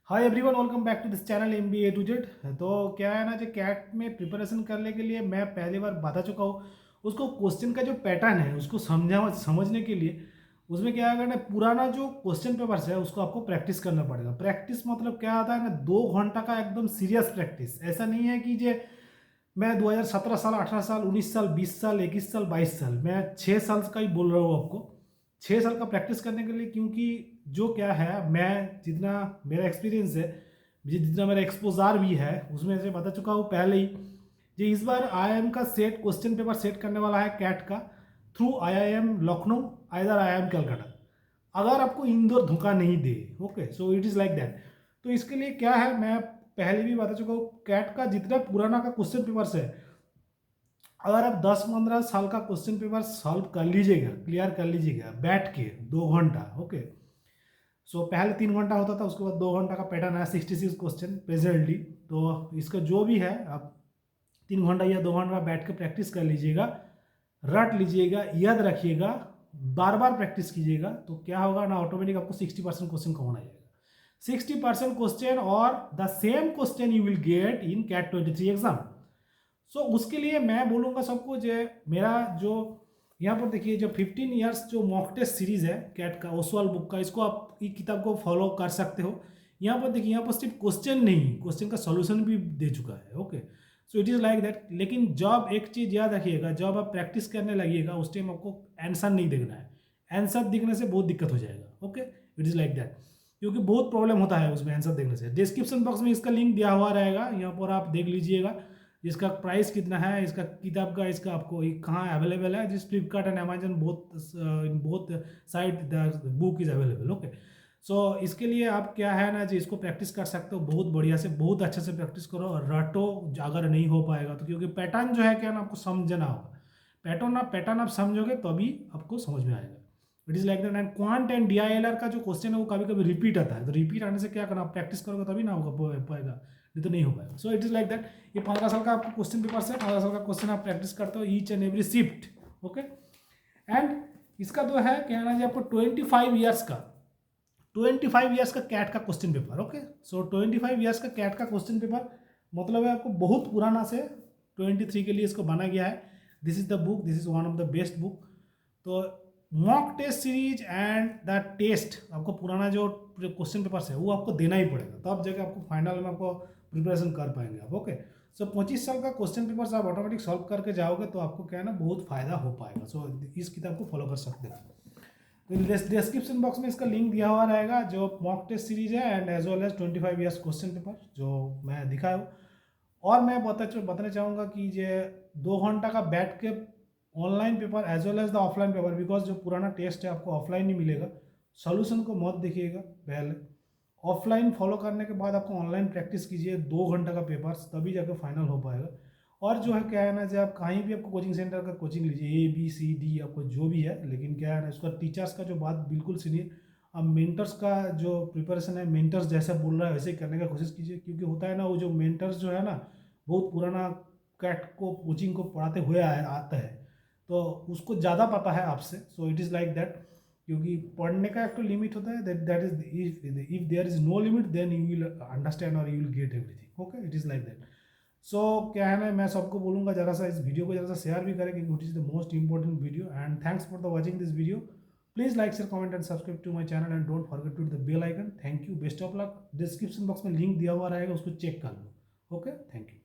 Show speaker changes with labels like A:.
A: Hi everyone, welcome back to this channel MBA to Z. तो क्या है ना, जो कैट में प्रिपरेशन करने के लिए मैं पहली बार बता चुका हूँ। उसको क्वेश्चन का जो पैटर्न है उसको समझने के लिए उसमें क्या करना है, पुराना जो क्वेश्चन पेपर्स है उसको आपको प्रैक्टिस करना पड़ेगा। प्रैक्टिस मतलब क्या आता है ना, 2 घंटा का एकदम सीरियस प्रैक्टिस। ऐसा नहीं है कि जे मैं 2017 साल, 18 साल, 19 साल, 20 साल, 21 साल, 22 साल, मैं 6 साल का ही बोल रहा हूँ आपको। 6 साल का प्रैक्टिस करने के लिए, क्योंकि जो क्या है, मैं जितना मेरा एक्सपीरियंस है, जितना मेरा एक्सपोजार भी है, उसमें से बता चुका हूँ पहले ही। जो इस बार IIM का सेट क्वेश्चन पेपर सेट करने वाला है कैट का, through IIM Lucknow, either IIM Calcutta. अगर आपको इंदौर धोखा नहीं दे, okay, so it is like that. तो इसके लिए क्या है, मैं पहले भी बता चुका हूँ, कैट का जितना पुराना का क्वेश्चन पेपर्स है, अगर आप 10-15 साल का क्वेश्चन पेपर सॉल्व कर लीजिएगा, क्लियर कर लीजिएगा बैठ के 2 घंटा, ओके। सो पहले 3 घंटा होता था, उसके बाद 2 घंटा का पैटर्न है, 66 क्वेश्चन प्रेजेंटली। तो इसका जो भी है, आप 3 घंटा या 2 घंटा बैठ के प्रैक्टिस कर लीजिएगा, रट लीजिएगा, याद रखिएगा, बार बार प्रैक्टिस कीजिएगा। तो क्या होगा ना, ऑटोमेटिक आपको 60% क्वेश्चन कॉमन आ जाएगा। 60% क्वेश्चन और the same question you will get in CAT 23 exam. So उसके लिए मैं बोलूँगा सबको, जो मेरा जो यहाँ पर देखिए, जो 15 ईयर्स जो मॉक टेस्ट सीरीज़ है कैट का, ओसवाल बुक का, इसको आप इस किताब को फॉलो कर सकते हो। यहाँ पर देखिए, यहाँ पर सिर्फ क्वेश्चन नहीं, क्वेश्चन का सॉल्यूशन भी दे चुका है, okay. So it is like that. लेकिन जब एक चीज़ याद रखिएगा, जब आप प्रैक्टिस करने लगिएगा उस टाइम आपको आंसर नहीं देखना है। आंसर दिखने से बहुत दिक्कत हो जाएगा, okay. It is like that, क्योंकि बहुत प्रॉब्लम होता है उसमें आंसर देखने से। डिस्क्रिप्शन बॉक्स में इसका लिंक दिया हुआ रहेगा, यहाँ पर आप देख लीजिएगा। इसका प्राइस कितना है, इसका किताब का, इसका आपको कहाँ अवेलेबल है, जिस Flipkart and Amazon both, in both site the book is available, okay. So इसके लिए आप क्या है ना जी, इसको प्रैक्टिस कर सकते हो बहुत बढ़िया से, बहुत अच्छे से प्रैक्टिस करो। और रटो, अगर नहीं हो पाएगा तो, क्योंकि पैटर्न जो है क्या ना, आपको समझना होगा। पैटर्न आप समझोगे तभी आपको समझ में आएगा। It is like that. And quant and DILR का जो क्वेश्चन है वो कभी कभी रिपीट आता है, तो रिपीट आने से क्या करना, आप प्रैक्टिस करोगे तभी ना होगा, पाएगा, नहीं तो नहीं हो पाएगा। सो इट इज़ लाइक दैट। ये 15 साल का आपको क्वेश्चन पेपर है, 15 साल का क्वेश्चन आप प्रैक्टिस करते हो each and every shift, okay. And इसका जो है कहना है आपको 25 ईयर्स का, 25 ईयर्स का कैट का क्वेश्चन पेपर, ओके। सो 25 ईयर्स का कैट का क्वेश्चन पेपर मतलब है आपको बहुत पुराना से 23 के लिए इसको बना गया है। This is the book, this is one of the best book. तो mock test series and the test, आपको पुराना जो क्वेश्चन पेपर्स है वो आपको देना ही पड़ेगा, तब जाके आपको फाइनल में आपको प्रिपरेशन कर पाएंगे आप, ओके। सो 25 साल का क्वेश्चन पेपर आप ऑटोमेटिक सॉल्व करके जाओगे तो आपको क्या है ना, बहुत फायदा हो पाएगा। सो इस किताब को फॉलो कर सकते हैं। तो डिस्क्रिप्शन बॉक्स में इसका लिंक दिया हुआ रहेगा, जो मॉक टेस्ट सीरीज है and as well as 25 years question paper जो मैं दिखाया हूँ। और मैं बताना चाहूँगा कि ये 2 घंटा का बैठ के online paper as well as the offline paper, because जो पुराना टेस्ट है आपको ऑफलाइन ही मिलेगा। सॉल्यूशन को मत देखिएगा पहले, ऑफलाइन फॉलो करने के बाद आपको ऑनलाइन प्रैक्टिस कीजिए 2 घंटा का पेपर, तभी जाकर फाइनल हो पाएगा। और जो है क्या है ना, जब आप कहीं भी आपको कोचिंग सेंटर का कोचिंग लीजिए, ABCD आपको जो भी है, लेकिन क्या है ना, उसका टीचर्स का जो बात बिल्कुल सुनिए। अब मेंटर्स का जो प्रिपरेशन है, मेंटर्स जैसा बोल रहा है वैसे ही करने का कोशिश कीजिए, क्योंकि होता है ना, वो जो मेंटर्स जो है ना, बहुत पुराना कैट को कोचिंग को पढ़ाते हुए आता है, तो उसको ज़्यादा पता है आपसे। So it is like that, क्योंकि पढ़ने का एक तो लिमिट होता है, that is, if there is no limit then you will understand और you will get everything, okay. It is like that. So क्या है ना, मैं सबको बोलूँगा जरा सा इस वीडियो को जरा सा शेयर भी करें, क्योंकि it is the most important video. And thanks for the watching this video. Please like, share, comment and subscribe to my channel and don't forget to the bell icon. Thank you, best of luck. Description box में link दिया हुआ रहेगा, उसको check कर लो, okay. Thank you.